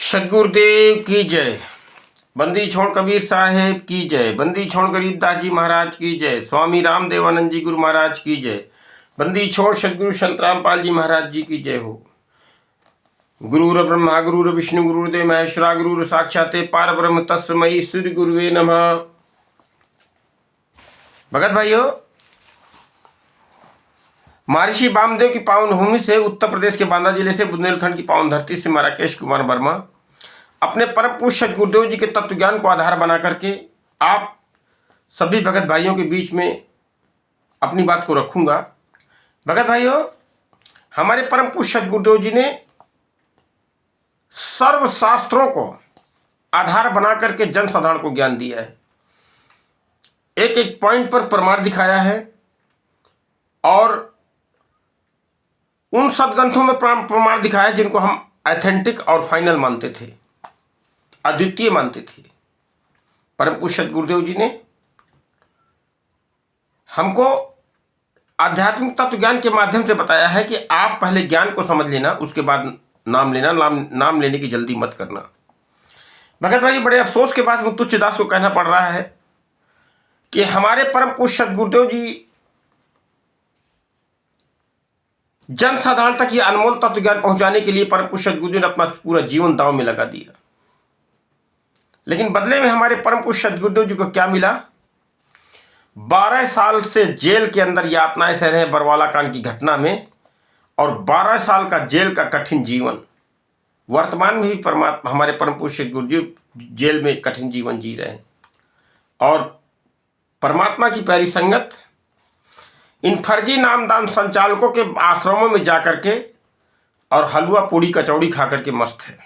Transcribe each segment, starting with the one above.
सदगुरुदेव की जय। बंदी छोड़ कबीर साहेब की जय। बंदी छोड़ गरीबदास जी महाराज की जय। स्वामी रामदेवानंद जी गुरु महाराज की जय। बंदी छोड़ सदगुरु संत रामपाल जी महाराज जी की जय हो। गुरुर ब्रह्मा गुरुर विष्णु गुरुदेव महेश्वरा गुरुर साक्षाते पार ब्रह्म तस्मै श्री गुरुवे नमः। भगत भाइयों, महर्षि वामदेव की पावन भूमि से, उत्तर प्रदेश के बांदा जिले से, बुंदेलखंड की पावन धरती से मैं राकेश कुमार वर्मा अपने परम पूज्य गुरुदेव जी के तत्व ज्ञान को आधार बना करके आप सभी भगत भाइयों के बीच में अपनी बात को रखूंगा। भगत भाइयों, हमारे परम पूज्य गुरुदेव जी ने सर्व शास्त्रों को आधार बना करके जन साधारण को ज्ञान दिया है। एक एक पॉइंट पर प्रमाण दिखाया है और उन सदग्रंथों में प्रमाण दिखाया जिनको हम ऑथेंटिक और फाइनल मानते थे, अद्वितीय मानते थे। परम पूज्य गुरुदेव जी ने हमको आध्यात्मिक तत्व ज्ञान के माध्यम से बताया है कि आप पहले ज्ञान को समझ लेना, उसके बाद नाम लेना। नाम लेने की जल्दी मत करना। भगत भाई, बड़े अफसोस के बाद तुच्छदास को कहना पड़ रहा है कि हमारे परम पूज्य गुरुदेव जी जन साधारण तक ये अनमोल तत्व ज्ञान पहुंचाने के लिए परम पूज्य गुरुदेव ने अपना पूरा जीवन दांव में लगा दिया। लेकिन बदले में हमारे परम पूज्य गुरुदेव जी को क्या मिला? 12 साल से जेल के अंदर यातनाएं सह रहे बरवाला कांड की घटना में, और 12 साल का जेल का कठिन जीवन। वर्तमान में भी परमात्मा हमारे परम पूज्य गुरुदेव जेल में कठिन जीवन जी रहे हैं और परमात्मा की प्यारी संगत इन फर्जी नामदान संचालकों के आश्रमों में जाकर के और हलवा पूड़ी कचौड़ी खा करके मस्त है।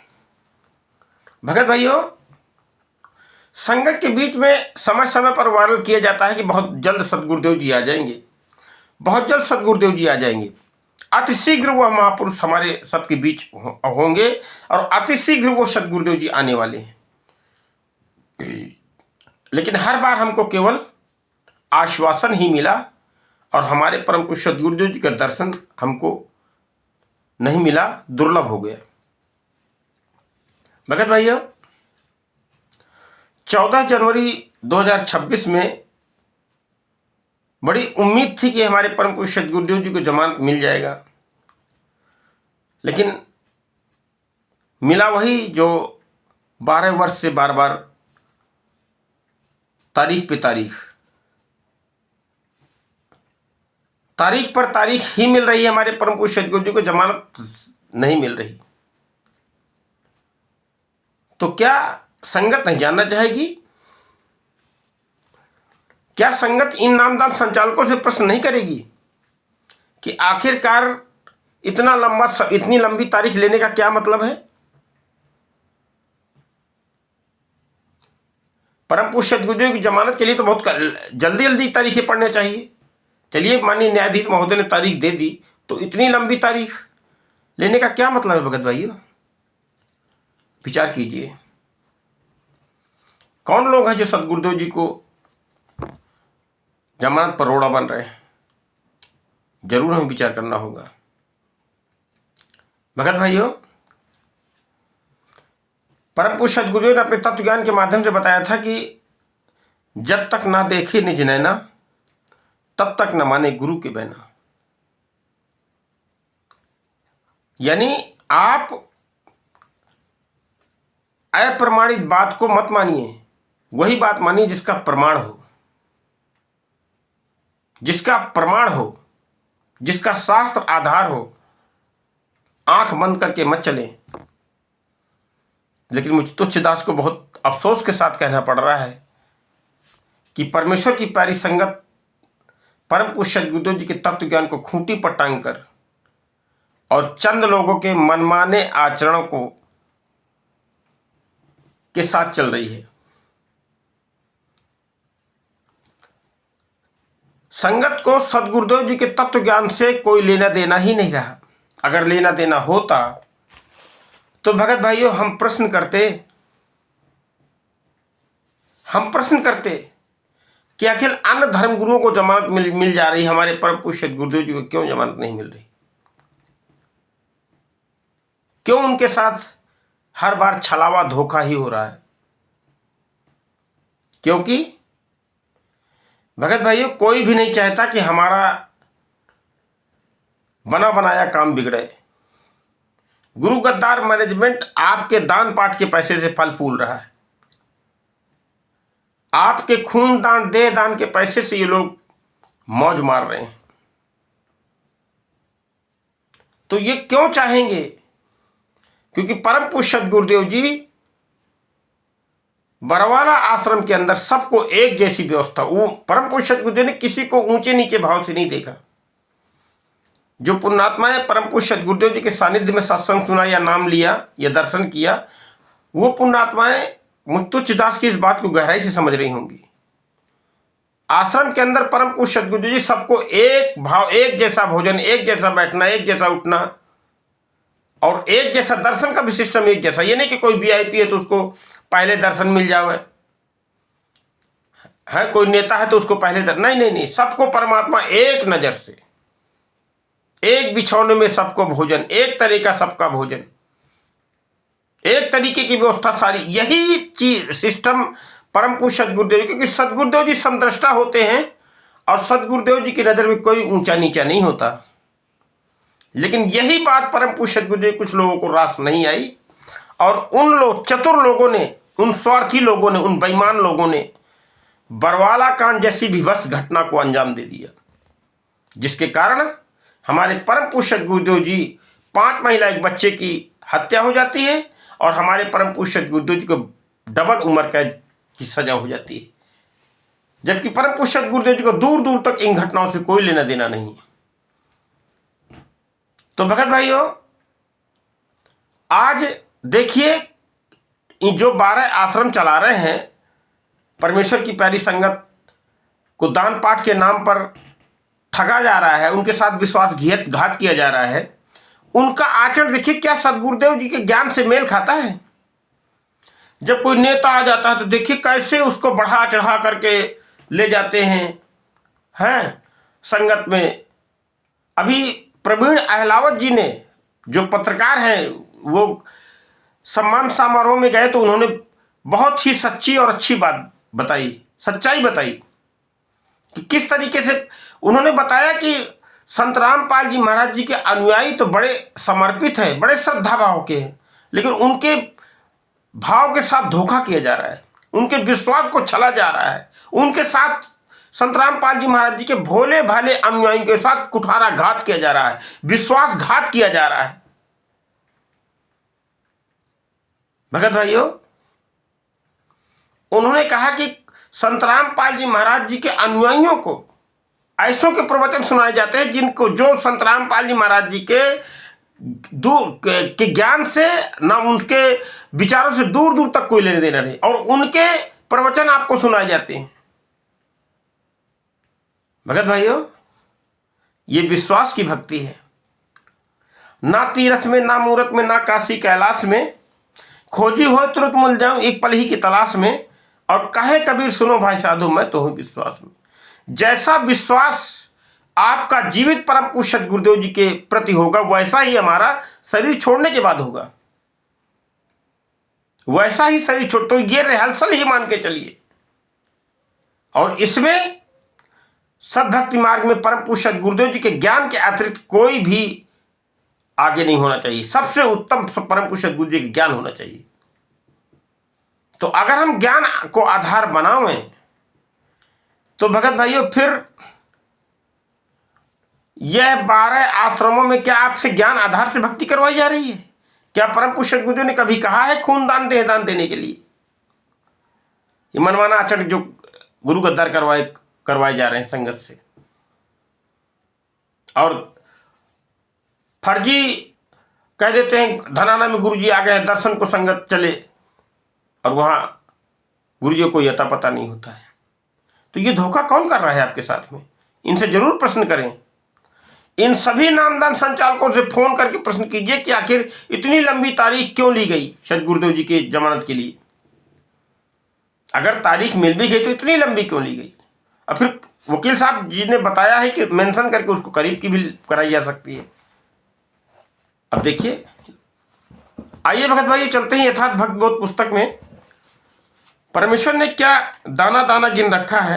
भगत भाइयों, संगत के बीच में समय समय पर वायरल किया जाता है कि बहुत जल्द सदगुरुदेव जी आ जाएंगे, बहुत जल्द सदगुरुदेव जी आ जाएंगे, अतिशीघ्र वह महापुरुष हमारे सबके बीच होंगे और अतिशीघ्र वो सदगुरुदेव जी आने वाले हैं। लेकिन हर बार हमको केवल आश्वासन ही मिला और हमारे परम पूज्य सदगुरुदेव जी का दर्शन हमको नहीं मिला, दुर्लभ हो गया। भगत भाइयों, 14 जनवरी 2026 में बड़ी उम्मीद थी कि हमारे परम पूज्य गुरुदेव जी को जमानत मिल जाएगा, लेकिन मिला वही जो 12 वर्ष से बार बार तारीख पे तारीख पर तारीख ही मिल रही है। हमारे परम पूज्य गुरुदेव जी को जमानत नहीं मिल रही। तो क्या संगत नहीं जानना चाहेगी? क्या संगत इन नामदान संचालकों से प्रश्न नहीं करेगी कि आखिरकार इतनी लंबी तारीख लेने का क्या मतलब है? परम पूज्य गुरुदेव की जमानत के लिए तो बहुत जल्दी जल्दी तारीखें पढ़ने चाहिए। चलिए, माननीय न्यायाधीश महोदय ने तारीख दे दी, तो इतनी लंबी तारीख लेने का क्या मतलब है? भगत भाइयों, विचार कीजिए। कौन लोग हैं जो सदगुरुदेव जी को जमानत पर रोड़ा बन रहे हैं? जरूर हमें विचार करना होगा। भगत भाइयों, परम पूज्य सदगुरुदेव ने अपने तत्व ज्ञान के माध्यम से बताया था कि जब तक ना देखे निज नैना, तब तक न माने गुरु के बहना। यानी आप अप्रमाणित बात को मत मानिए, वही बात मानिए जिसका प्रमाण हो, जिसका प्रमाण हो, जिसका शास्त्र आधार हो। आंख बंद करके मत चले। लेकिन मुझे तुच्छदास को बहुत अफसोस के साथ कहना पड़ रहा है कि परमेश्वर की प्यारी संगत परम पूज्य गुरुदेव जी के तत्व ज्ञान को खूंटी पर टांग कर और चंद लोगों के मनमाने आचरणों को के साथ चल रही है। संगत को सदगुरुदेव जी के तत्व ज्ञान से कोई लेना देना ही नहीं रहा। अगर लेना देना होता तो भगत भाइयों, हम प्रश्न करते कि आखिर अन्य धर्म गुरुओं को जमानत मिल जा रही, हमारे परम पूज्य गुरुदेव जी को क्यों जमानत नहीं मिल रही? क्यों उनके साथ हर बार छलावा धोखा ही हो रहा है। क्योंकि भगत भाइयों, कोई भी नहीं चाहता कि हमारा बना बनाया काम बिगड़े। गुरु गद्दार मैनेजमेंट आपके दान पाठ के पैसे से फल फूल रहा है। आपके खून दान, देह दान के पैसे से ये लोग मौज मार रहे हैं। तो ये क्यों चाहेंगे? क्योंकि परम पूज्य सद्गुरुदेव जी बरवाला आश्रम के अंदर सबको एक जैसी व्यवस्था, वो परम पूज्य सद्गुरुदेव ने किसी को ऊंचे नीचे भाव से नहीं देखा। जो पुण्यात्माएं परम पूज्य सद्गुरुदेव जी के सानिध्य में सत्संग सुना या नाम लिया या दर्शन किया, वो पुण्यात्माएं मुक्तुच्च दास की इस बात को गहराई से समझ रही होंगी। आश्रम के अंदर परम पूज्य सद्गुरुदेव जी सबको एक भाव, एक जैसा भोजन, एक जैसा बैठना, एक जैसा उठना और एक जैसा दर्शन का भी सिस्टम एक जैसा। ये नहीं कि कोई वीआईपी है तो उसको पहले दर्शन मिल जाए, है कोई नेता है तो उसको पहले दर्शन, नहीं, सबको परमात्मा एक नजर से, एक बिछौने में सबको भोजन, एक तरीका सबका भोजन, एक तरीके की व्यवस्था सारी। यही चीज सिस्टम परम पूज्य सद्गुरुदेव जी, क्योंकि सद्गुरुदेव जी समदृष्टा होते हैं और सद्गुरुदेव जी की नजर में कोई ऊंचा नीचा नहीं होता। लेकिन यही बात परम पूज्य सद्गुरुदेव कुछ लोगों को रास नहीं आई और उन लोग चतुर लोगों ने, उन स्वार्थी लोगों ने, उन बेईमान लोगों ने बरवाला कांड जैसी विभत्स घटना को अंजाम दे दिया, जिसके कारण हमारे परम पूज्य सद्गुरुदेव जी 5 महिला एक बच्चे की हत्या हो जाती है और हमारे परम पूज्य सद्गुरुदेव जी को डबल उम्र कैद की सजा हो जाती है। जबकि परम पूज्य सद्गुरुदेव जी को दूर दूर तक इन घटनाओं से कोई लेना देना नहीं है। तो भगत भाइयों, आज देखिए जो 12 आश्रम चला रहे हैं, परमेश्वर की प्यारी संगत को दान पाठ के नाम पर ठगा जा रहा है, उनके साथ विश्वासघात किया जा रहा है। उनका आचरण देखिए, क्या सद्गुरुदेव जी के ज्ञान से मेल खाता है? जब कोई नेता आ जाता है तो देखिए कैसे उसको बढ़ा चढ़ा करके ले जाते हैं संगत में। अभी प्रवीण अहलावत जी ने, जो पत्रकार हैं, वो सम्मान समारोह में गए तो उन्होंने बहुत ही सच्ची और अच्छी बात बताई, सच्चाई बताई कि किस तरीके से उन्होंने बताया कि संत रामपाल जी महाराज जी के अनुयायी तो बड़े समर्पित हैं, बड़े श्रद्धा भाव के हैं, लेकिन उनके भाव के साथ धोखा किया जा रहा है, उनके विश्वास को छला जा रहा है, उनके साथ संत रामपाल जी महाराज जी के भोले भाले अनुयायियों के साथ कुठारा घात किया जा रहा है, विश्वासघात किया जा रहा है। भगत भाइयों, उन्होंने कहा कि संत रामपाल जी महाराज जी के अनुयायियों को ऐसों के प्रवचन सुनाए जाते हैं जिनको, जो संत रामपाल जी महाराज जी के दूर के ज्ञान से ना, उनके विचारों से दूर दूर तक कोई लेने देना नहीं, और उनके प्रवचन आपको सुनाए जाते हैं। भगत भाइयों, ये विश्वास की भक्ति है। ना तीरथ में, ना मूरत में, ना काशी कैलाश में, खोजी हो तुरंत मिल जाऊं एक पल ही की तलाश में, और कहे कबीर सुनो भाई साधु मैं तो हूं विश्वास में। जैसा विश्वास आपका जीवित परम पूज्य सद्गुरुदेव जी के प्रति होगा, वैसा ही हमारा शरीर छोड़ने के बाद होगा, वैसा ही शरीर छोड़, तो ये रिहर्सल ही मान के चलिए। और इसमें सद्भक्ति मार्ग में परम पूज्य सद्गुरुदेव जी के ज्ञान के अतिरिक्त कोई भी आगे नहीं होना चाहिए। सबसे उत्तम परम पूज्य सद्गुरु जी का ज्ञान होना चाहिए। तो अगर हम ज्ञान को आधार बनावें तो भगत भाइयों, फिर यह 12 आश्रमों में क्या आपसे ज्ञान आधार से भक्ति करवाई जा रही है? क्या परम पूज्य सद्गुरुदेव ने कभी कहा है खून दान, देह दान देने के लिए? ये मनमाना आचरण जो गुरु गद्दार करवाए जा रहे हैं संगत से, और फर्जी कह देते हैं धनाना में गुरुजी आ गए, दर्शन को संगत चले, और वहां गुरुजी को यथा पता नहीं होता है। तो ये धोखा कौन कर रहा है आपके साथ में? इनसे जरूर प्रश्न करें। इन सभी नामदान संचालकों से फोन करके प्रश्न कीजिए कि आखिर इतनी लंबी तारीख क्यों ली गई सद्गुरुदेव जी की जमानत के लिए? अगर तारीख मिल भी गई तो इतनी लंबी क्यों ली गई? और फिर वकील साहब जी ने बताया है कि मेंशन करके उसको करीब की भी कराई जा सकती है। अब देखिए, आइए भगत भाई चलते हैं यथार्थ भक्त बोध पुस्तक में परमेश्वर ने क्या दाना दाना गिन रखा है।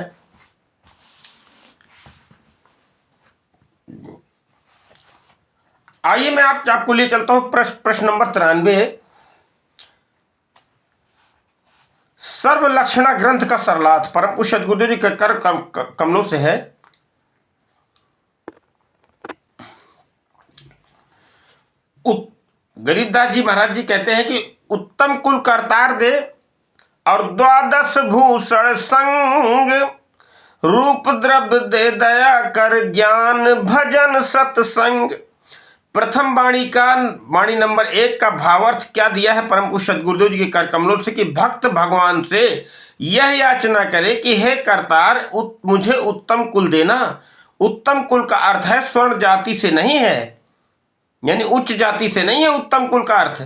आइए मैं आपको लिए चलता हूं प्रश्न नंबर 93। सर्वलक्षणा ग्रंथ का सरलार्थ परम पूज्य सद्गुरुदेव जी के कर कमलों से है। गरीबदास जी महाराज जी कहते हैं कि उत्तम कुल करतार दे और 12 भूषण संग, रूप द्रव्य दे दया कर ज्ञान भजन सत्संग। प्रथम वाणी नंबर 1 का भावार्थ क्या दिया है परम पूज्य सद्गुरुदेव जी के कर कमलों से कि भक्त भगवान से यह याचना करे कि हे करतार मुझे उत्तम कुल देना। उत्तम कुल का अर्थ है स्वर्ण जाति से नहीं है, यानी उच्च जाति से नहीं है। उत्तम कुल का अर्थ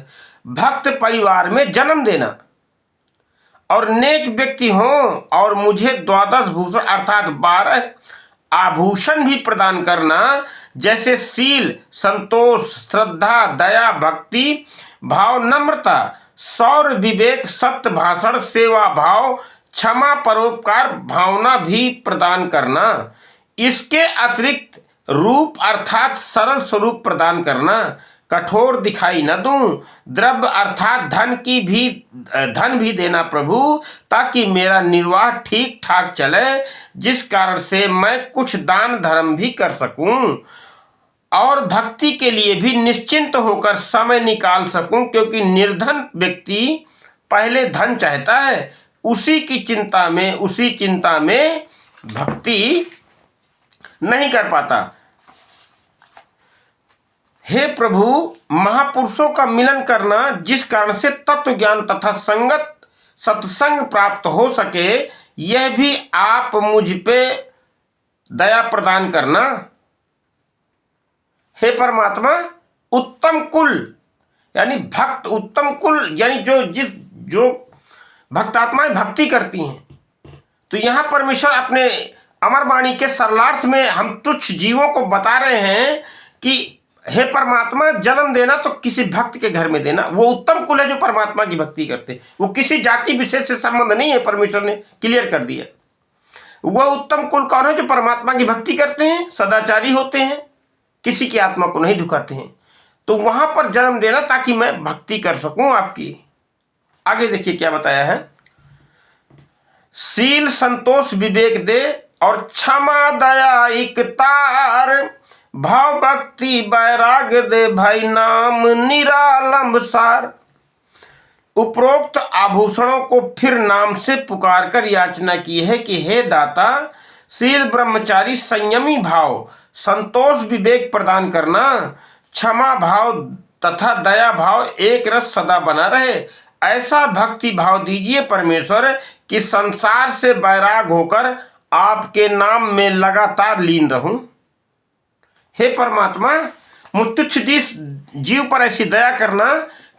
भक्त परिवार में जन्म देना और नेक व्यक्ति हो और मुझे 12 भूषण अर्थात 12 आभूषण भी प्रदान करना, जैसे शील, संतोष, श्रद्धा, दया, भक्ति भाव, नम्रता, शौर्य, विवेक, सत्य भाषण, सेवा भाव, क्षमा, परोपकार भावना भी प्रदान करना। इसके अतिरिक्त रूप अर्थात सरल स्वरूप प्रदान करना, कठोर दिखाई न दूं। द्रव्य अर्थात धन भी देना प्रभु, ताकि मेरा निर्वाह ठीक ठाक चले, जिस कारण से मैं कुछ दान धर्म भी कर सकूं और भक्ति के लिए भी निश्चिंत होकर समय निकाल सकूं, क्योंकि निर्धन व्यक्ति पहले धन चाहता है, उसी चिंता में भक्ति नहीं कर पाता। हे प्रभु, महापुरुषों का मिलन करना, जिस कारण से तत्व ज्ञान तथा संगत सत्संग प्राप्त हो सके, यह भी आप मुझ पे दया प्रदान करना। हे परमात्मा, उत्तम कुल यानी भक्त, उत्तम कुल यानी जो भक्तात्माएं भक्ति करती हैं। तो यहां परमेश्वर अपने अमर वाणी के सरलार्थ में हम तुच्छ जीवों को बता रहे हैं कि हे परमात्मा, जन्म देना तो किसी भक्त के घर में देना। वो उत्तम कुल है जो परमात्मा की भक्ति करते, वो किसी जाति विशेष से संबंध नहीं है। परमेश्वर ने क्लियर कर दिया। वह उत्तम कुल कौन है? जो परमात्मा की भक्ति करते हैं, सदाचारी होते हैं, किसी की आत्मा को नहीं दुखाते हैं। तो वहां पर जन्म देना ताकि मैं भक्ति कर सकूं आपकी। आगे देखिए क्या बताया है। शील, संतोष, विवेक दे और क्षमा, दया, इकतार, भाव, भक्ति, वैराग्य दे भाई नाम निरालंब सार। उपरोक्त आभूषणों को फिर नाम से पुकार कर याचना की है कि हे दाता, शील, ब्रह्मचारी, संयमी भाव, संतोष, विवेक प्रदान करना, क्षमा भाव तथा दया भाव एक रस सदा बना रहे। ऐसा भक्ति भाव दीजिए परमेश्वर कि संसार से वैराग होकर आपके नाम में लगातार लीन रहूं। हे परमात्मा, मुत्तुच्छ जीव पर ऐसी दया करना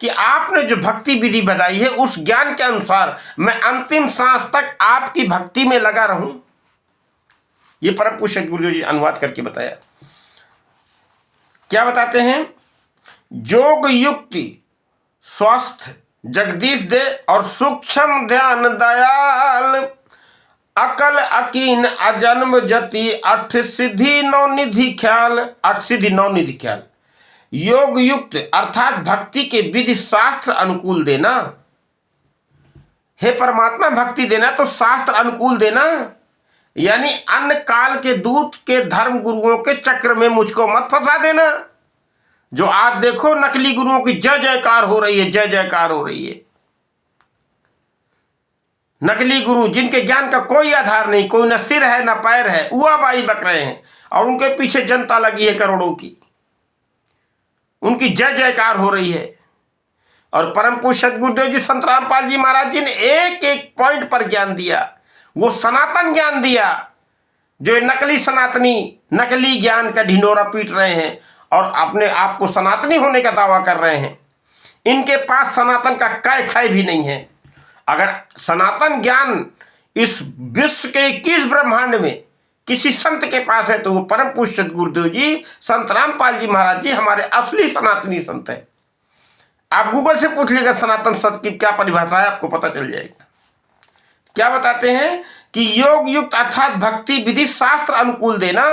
कि आपने जो भक्ति विधि बताई है उस ज्ञान के अनुसार मैं अंतिम सांस तक आपकी भक्ति में लगा रहूं। ये परम पूज्य गुरुदेव जी अनुवाद करके बताया। क्या बताते हैं? योग युक्ति स्वस्थ जगदीश दे और सूक्ष्म ध्यान दयाल, अकल अकीन अजन्म जति, अठ सिद्धि नवनिधि ख्याल। अठ सिद्धि नवनिधि ख्याल। योग युक्त अर्थात भक्ति के विधि शास्त्र अनुकूल देना। हे परमात्मा, भक्ति देना तो शास्त्र अनुकूल देना, यानी अन्य काल के दूत के धर्म गुरुओं के चक्र में मुझको मत फंसा देना। जो आज देखो नकली गुरुओं की जय जयकार हो रही है, जय जयकार हो रही है। नकली गुरु जिनके ज्ञान का कोई आधार नहीं, कोई न सिर है न पैर है, उआबाई बक रहे हैं और उनके पीछे जनता लगी है करोड़ों की। उनकी जय जयकार हो रही है। और परम पूज्य सद्गुरुदेव जी संत रामपाल जी महाराज जी ने एक एक पॉइंट पर ज्ञान दिया। वो सनातन ज्ञान दिया। जो नकली सनातनी नकली ज्ञान का ढिंढोरा पीट रहे हैं और अपने आप को सनातनी होने का दावा कर रहे हैं, इनके पास सनातन का कै खाई भी नहीं है। अगर सनातन ज्ञान इस विश्व के 21 ब्रह्मांड में किसी संत के पास है तो वो परम पूज्य सद्गुरुदेव जी संत रामपाल जी महाराज जी हमारे असली सनातनी संत है। आप गूगल से पूछ लीजिएगा सनातन सत्य की क्या परिभाषा है, आपको पता चल जाएगा। क्या बताते हैं कि योग युक्त अर्थात भक्ति विधि शास्त्र अनुकूल देना,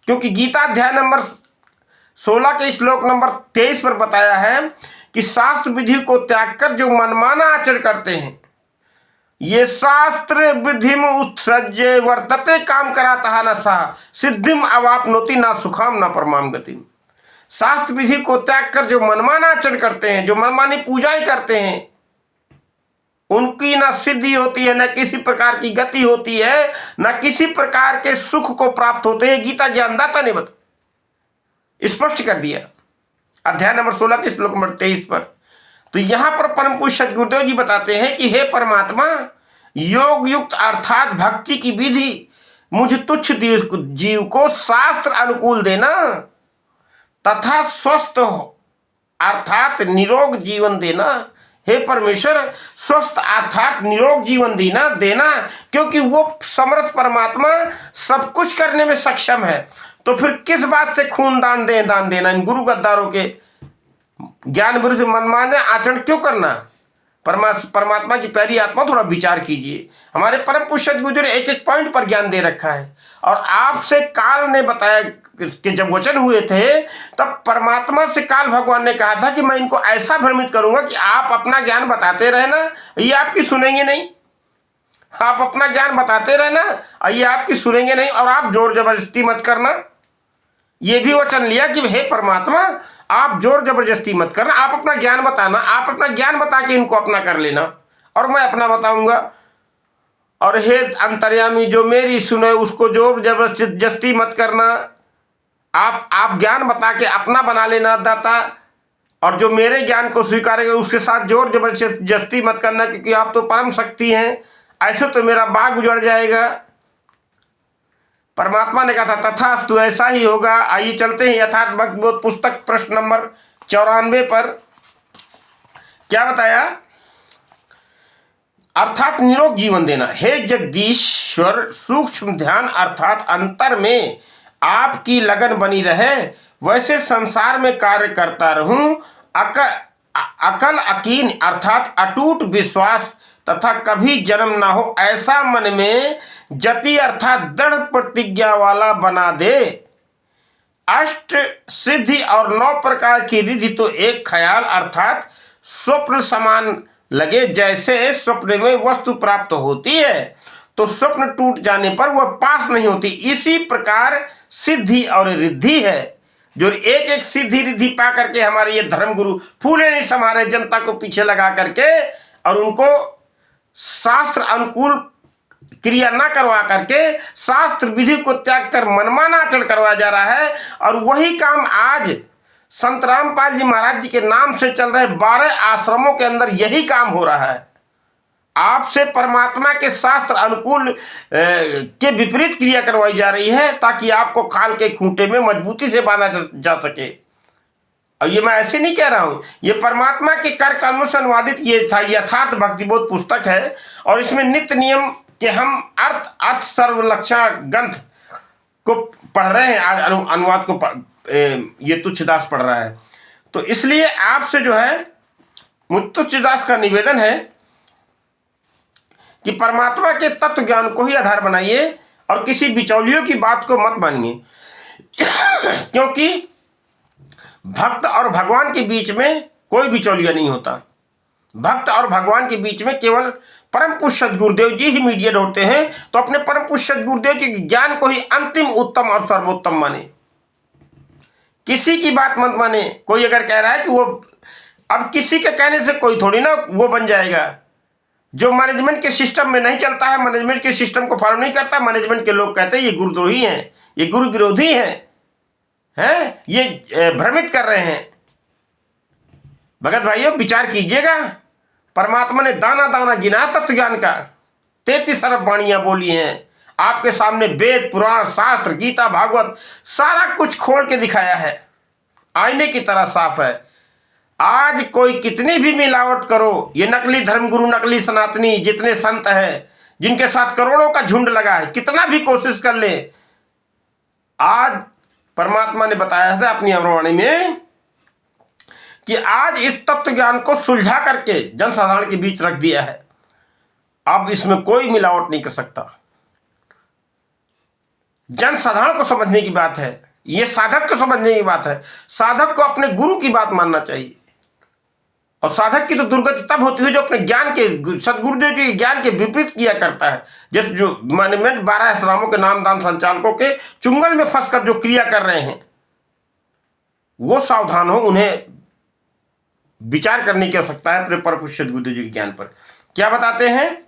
क्योंकि गीता अध्याय नंबर 16 के श्लोक नंबर 23 पर बताया है कि शास्त्र विधि को त्याग कर जो मनमाना आचरण करते हैं, ये शास्त्र विधिम उत्सृज्य वर्तते काम कराता न सा सिद्धिम अवापनोति ना सुखाम ना परमाम गतिम। शास्त्र विधि को त्याग कर जो मनमाना आचरण करते हैं, जो मनमानी पूजाएं करते हैं, उनकी ना सिद्धि होती है, न किसी प्रकार की गति होती है, न किसी प्रकार के सुख को प्राप्त होते हैं। गीता ज्ञानदाता ने स्पष्ट कर दिया अध्याय नंबर 16 के श्लोक नंबर 23 पर। तो यहां पर परम पूज्य सद्गुरुदेव जी बताते हैं कि हे परमात्मा, योग युक्त अर्थात भक्ति की विधि मुझ तुच्छ जीव को शास्त्र अनुकूल देना तथा स्वस्थ अर्थात निरोग जीवन देना। हे परमेश्वर, स्वस्थ अर्थात निरोग जीवन देना, क्योंकि वो समर्थ परमात्मा सब कुछ करने में सक्षम है। तो फिर किस बात से खून दान देना, इन गुरु गद्दारों के ज्ञान विरुद्ध मनमाने आचरण क्यों करना? परमात्मा की प्यारी आत्मा, थोड़ा विचार कीजिए। हमारे परम पूज्य सद्गुरु ने एक एक पॉइंट पर ज्ञान दे रखा है, और आपसे काल ने बताया कि जब वचन हुए थे तब परमात्मा से काल भगवान ने कहा था कि मैं इनको ऐसा भ्रमित करूंगा कि आप अपना ज्ञान बताते रहना, ये आपकी सुनेंगे नहीं। आप अपना ज्ञान बताते रहना, ये आपकी सुनेंगे नहीं, और आप जोर जबरदस्ती मत करना। ये भी वचन लिया कि हे परमात्मा, आप जोर जबरदस्ती मत करना, आप अपना ज्ञान बताना, आप अपना ज्ञान बता के इनको अपना कर लेना, और मैं अपना बताऊंगा। और हे अंतर्यामी, जो मेरी सुने उसको जोर जबरदस्ती मत करना, आप ज्ञान बता के अपना बना लेना दाता, और जो मेरे ज्ञान को स्वीकारेगा उसके साथ जोर जबरदस्ती मत करना, क्योंकि आप तो परम शक्ति हैं, ऐसे तो मेरा बाग उजड़ जाएगा। परमात्मा ने कहा था तथास्तु, ऐसा ही होगा। आइए चलते हैं यथार्थ भक्तिबोध पुस्तक प्रश्न नंबर 94 पर। क्या बताया? अर्थात निरोग जीवन देना। हे जगदीश्वर, सूक्ष्म ध्यान अर्थात अंतर में आपकी लगन बनी रहे, वैसे संसार में कार्य करता रहूं। अकल अकीन अर्थात अटूट विश्वास तथा कभी जन्म ना हो, ऐसा मन में जति अर्थात दृढ़ प्रतिज्ञा वाला बना दे। अष्ट सिद्धि और 9 प्रकार की रिद्धि तो एक ख्याल अर्थात स्वप्न समान लगे। जैसे स्वप्न में वस्तु प्राप्त होती है तो स्वप्न टूट जाने पर वह पास नहीं होती, इसी प्रकार सिद्धि और रिद्धि है। जो एक एक सिद्धि रिद्धि पा करके हमारे ये धर्म गुरु फूले नहीं समारे, जनता को पीछे लगा करके और उनको शास्त्र अनुकूल क्रिया ना करवा करके शास्त्र विधि को त्याग कर मनमाना आचरण करवाया जा रहा है। और वही काम आज संत रामपाल जी महाराज जी के नाम से चल रहे 12 आश्रमों के अंदर यही काम हो रहा है। आपसे परमात्मा के शास्त्र अनुकूल के विपरीत क्रिया करवाई जा रही है, ताकि आपको खाल के खूंटे में मजबूती से बांधा जा सके। और ये मैं ऐसे नहीं कह रहा हूं, ये परमात्मा के कर कर्मों से अनुवादित ये था यथार्थ भक्तिबोध पुस्तक है, और इसमें नित्य नियम के हम अर्थ सर्वलक्षण ग्रंथ को पढ़ रहे हैं। आज अनुवाद को ये तुच्छदास पढ़ रहा है। तो इसलिए आपसे जो है मुझ तुच्छदास का निवेदन है कि परमात्मा के तत्व ज्ञान को ही आधार बनाइए और किसी बिचौलियों की बात को मत मानिए। क्योंकि भक्त और भगवान के बीच में कोई बिचौलिया नहीं होता। भक्त और भगवान के बीच में केवल परम पूज्य सद्गुरुदेव जी ही मीडिएट होते हैं। तो अपने परम पूज्य सद्गुरुदेव जी के ज्ञान को ही अंतिम, उत्तम और सर्वोत्तम माने, किसी की बात मत माने। कोई अगर कह रहा है कि वो अब किसी के कहने से कोई थोड़ी ना वो बन जाएगा। जो मैनेजमेंट के सिस्टम में नहीं चलता है, मैनेजमेंट के सिस्टम को फॉलो नहीं करता, मैनेजमेंट के लोग कहते हैं ये गुरुद्रोही हैं, ये गुरु विरोधी हैं, ये भ्रमित कर रहे हैं। भगत भाइयों, विचार कीजिएगा। परमात्मा ने दाना दाना गिना तत्व ज्ञान का, 33 अरब वाणियां बोली हैं। आपके सामने वेद, पुराण, शास्त्र, गीता, भागवत सारा कुछ खोल के दिखाया है, आईने की तरह साफ है। आज कोई कितनी भी मिलावट करो, ये नकली धर्मगुरु, नकली सनातनी जितने संत हैं, जिनके साथ करोड़ों का झुंड लगा है, कितना भी कोशिश कर ले, आज परमात्मा ने बताया था अपनी अमरवाणी में कि आज इस तत्व ज्ञान को सुलझा करके जनसाधारण के बीच रख दिया है। अब इसमें कोई मिलावट नहीं कर सकता। जनसाधारण को समझने की बात है, ये साधक को समझने की बात है। साधक को अपने गुरु की बात मानना चाहिए, और साधक की तो दुर्गति तब होती है जो अपने ज्ञान के, सदगुरुदेव जी ज्ञान के विपरीत किया करता है। जैसे जो मैनेजमेंट 12 आश्रमों के नामदान संचालकों के चुंगल में फंसकर जो क्रिया कर रहे हैं, वो सावधान हो, उन्हें विचार करने की आवश्यकता है अपने परम पूज्य सदगुरुदेव जी के ज्ञान पर। क्या बताते हैं?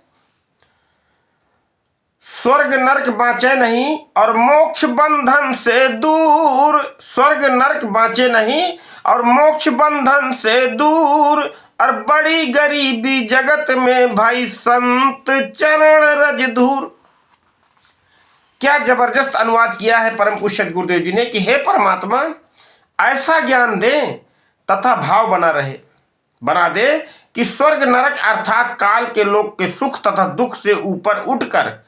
स्वर्ग नरक बाँचे नहीं और मोक्ष बंधन से दूर, स्वर्ग नरक बाँचे नहीं और मोक्ष बंधन से दूर, और बड़ी गरीबी जगत में भाई संत चरण रज धूर। क्या जबरदस्त अनुवाद किया है परम पूज्य गुरुदेव जी ने कि हे परमात्मा, ऐसा ज्ञान दे तथा भाव बना दे कि स्वर्ग नरक अर्थात काल के लोक के सुख तथा दुख से ऊपर उठकर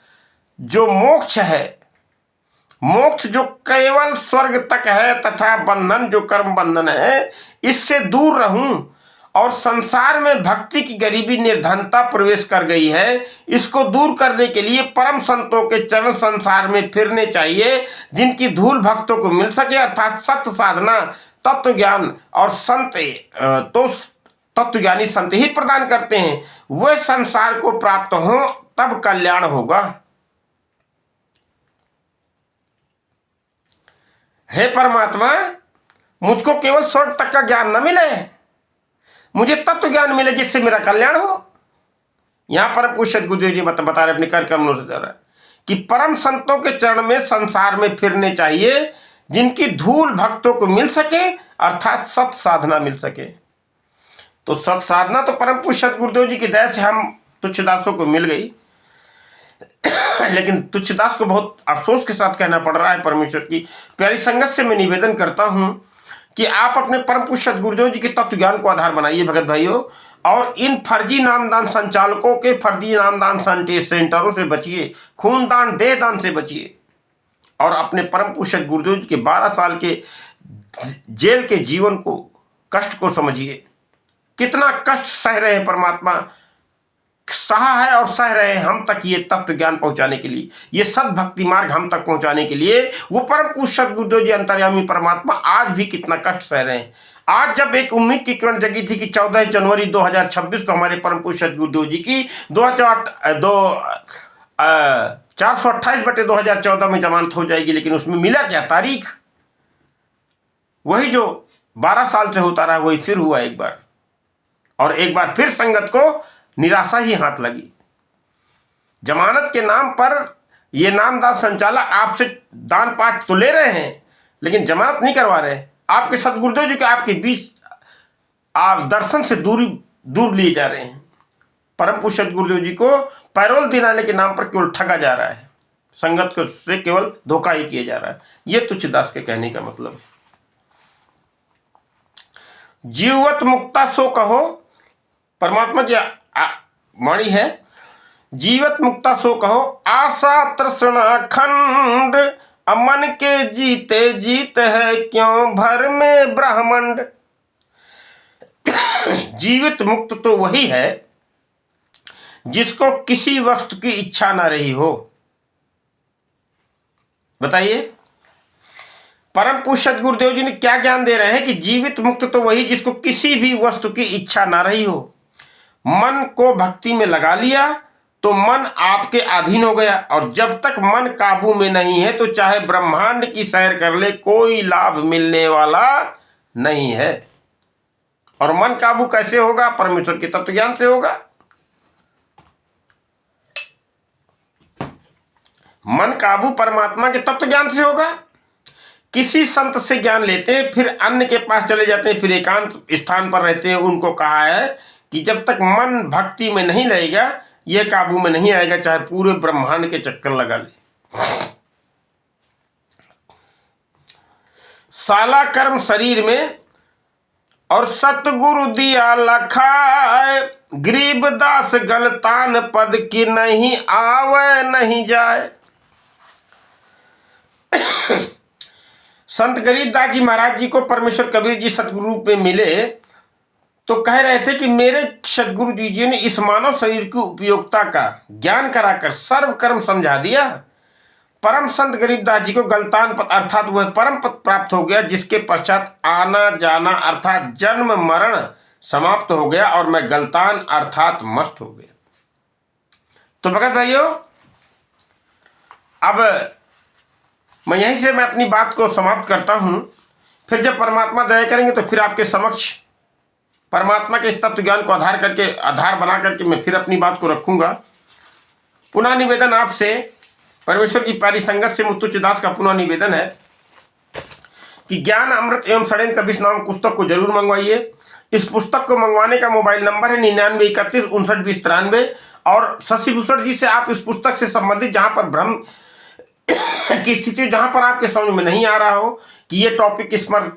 जो मोक्ष है, मोक्ष जो केवल स्वर्ग तक है, तथा बंधन जो कर्म बंधन है, इससे दूर रहूं, और संसार में भक्ति की गरीबी निर्धनता प्रवेश कर गई है, इसको दूर करने के लिए परम संतों के चरण संसार में फिरने चाहिए, जिनकी धूल भक्तों को मिल सके। अर्थात सत्य साधना, तत्व ज्ञान और संत तो तत्वज्ञानी संत ही प्रदान करते हैं। वह संसार को प्राप्त हो तब कल्याण होगा। हे परमात्मा, मुझको केवल स्वर्ग तक का ज्ञान न मिले, मुझे तत्व ज्ञान मिले जिससे मेरा कल्याण हो। यहां परम पूज्य गुरुदेव जी बता रहे अपने कर कमलों से द्वारा कि परम संतों के चरण में संसार में फिरने चाहिए, जिनकी धूल भक्तों को मिल सके, अर्थात सत साधना मिल सके। तो सत साधना तो परम पूज्य गुरुदेव जी की दया से हम तुच्छदासों को मिल गई, लेकिन तुच्छदास को बहुत अफसोस के साथ कहना पड़ रहा है। परमेश्वर की प्यारी संगत से मैं निवेदन करता हूं कि आप अपने परम पूज्य गुरुदेव जी के तत्व ज्ञान को आधार बनाइए भगत भाइयों, और इन फर्जी नामदान संचालकों के फर्जी नामदान सेंटरों से बचिए, खूनदान देह दान से बचिए, और अपने परम पूज्य गुरुदेव जी के 12 साल के जेल के जीवन को, कष्ट को समझिए। कितना कष्ट सह रहे हैं परमात्मा, सहा है और सह रहे हैं हम तक ये तत्व ज्ञान पहुंचाने के लिए, ये सद्भक्ति मार्ग हम तक पहुंचाने के लिए। वो परम पूज्य गुरुदेव जी अंतर्यामी परमात्मा आज भी कितना कष्ट सह रहे हैं। आज जब एक उम्मीद की किरण जगी थी कि 14 जनवरी 2026 को हमारे परम पूज्य गुरुदेव जी की 428/2014 में जमानत हो जाएगी, लेकिन उसमें मिला क्या? तारीख वही जो 12 साल से होता रहा, वही फिर हुआ एक बार, और एक बार फिर संगत को निराशा ही हाथ लगी। जमानत के नाम पर ये नामदान संचालक आपसे दान पाठ तो ले रहे हैं, लेकिन जमानत नहीं करवा रहे। आपके सदगुरुदेव जी के आपके बीच आप दर्शन से दूर लिए जा रहे हैं। परम पूज्य गुरुदेव जी को पैरोल दिलाने के नाम पर केवल ठगा जा रहा है, संगत को से केवल धोखा ही किया जा रहा है। ये तुच्छदास के कहने का मतलब है। जीवत मुक्ता सो कहो, परमात्मा की वाणी है, जीवत मुक्ता सो कहो, आशा तृष्णा खंड, अमन के जीते जीत है क्यों भर में ब्रह्मांड। जीवित मुक्त तो वही है जिसको किसी वस्तु की इच्छा ना रही हो। बताइए, परम पूज्य गुरुदेव जी ने क्या ज्ञान दे रहे हैं कि जीवित मुक्त तो वही जिसको किसी भी वस्तु की इच्छा ना रही हो। मन को भक्ति में लगा लिया तो मन आपके अधीन हो गया, और जब तक मन काबू में नहीं है तो चाहे ब्रह्मांड की सैर कर ले, कोई लाभ मिलने वाला नहीं है। और मन काबू कैसे होगा? परमेश्वर के तत्व ज्ञान से होगा। मन काबू परमात्मा के तत्व ज्ञान से होगा। किसी संत से ज्ञान लेते हैं, फिर अन्य के पास चले जाते हैं, फिर एकांत स्थान पर रहते हैं। उनको कहा है कि जब तक मन भक्ति में नहीं रहेगा, यह काबू में नहीं आएगा, चाहे पूरे ब्रह्मांड के चक्कर लगा ले। साला कर्म शरीर में और सतगुरु दिया लखाए, गरीबदास गलतान पद की नहीं आवे नहीं जाए। संत गरीबदास जी महाराज जी को परमेश्वर कबीर जी सतगुरु रूप में मिले, तो कह रहे थे कि मेरे सदगुरु जी ने इस मानव शरीर की उपयोगिता का ज्ञान कराकर सर्व कर्म समझा दिया। परम संत गरीबदास जी को गलतान पद अर्थात वह परम पद प्राप्त हो गया, जिसके पश्चात आना जाना अर्थात जन्म मरण समाप्त हो गया और मैं गलतान अर्थात मस्त हो गया। तो भगत भाइयों, अब मैं यहीं से मैं अपनी बात को समाप्त करता हूं। फिर जब परमात्मा दया करेंगे तो फिर आपके समक्ष परमात्मा के इस तत्व ज्ञान को आधार बना करके मैं फिर अपनी बात को रखूंगा। पुनः निवेदन आपसे, परमेश्वर की प्यारी संगत से मुत्तुच्चदास का पुनः निवेदन है कि ज्ञान अमृत एवं षड्यंत्र कबीर नाम पुस्तक को जरूर मंगवाइए। इस पुस्तक को मंगवाने का मोबाइल नंबर है 9931592093। और शशिभूषण जी से आप इस पुस्तक से संबंधित जहां पर भ्रम की स्थिति, जहां पर आपके समझ में नहीं आ रहा हो कि ये टॉपिक इस पर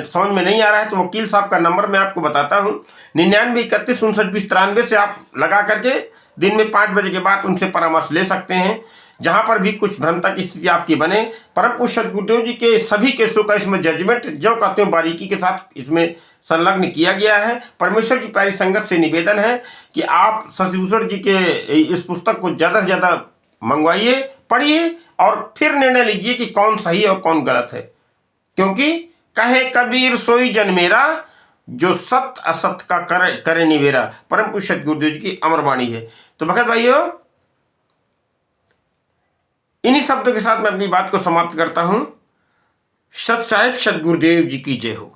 समझ में नहीं आ रहा है, तो वकील साहब का नंबर मैं आपको बताता हूं 9931592093 से आप लगा करके दिन में 5 बजे के बाद उनसे परामर्श ले सकते हैं। जहां पर भी कुछ भ्रमता की स्थिति आपकी बने, परम पूज्य सद्गुरुदेव जी के सभी केसों का इसमें जजमेंट जो कहते हैं बारीकी के साथ इसमें संलग्न किया गया है। परमेश्वर की प्यारी संगत से निवेदन है कि आप शशिभूषण जी के इस पुस्तक को ज़्यादा से ज़्यादा मंगवाइए, पढ़िए और फिर निर्णय लीजिए कि कौन सही और कौन गलत है। क्योंकि कहे कबीर सोई जन मेरा, जो सत्य असत्य का करे निवेरा, परम पूज्य सद्गुरुदेव जी की अमर वाणी है। तो भगत भाइयों, इन्हीं शब्दों के साथ मैं अपनी बात को समाप्त करता हूं। सत साहिब सद्गुरुदेव जी की जय हो।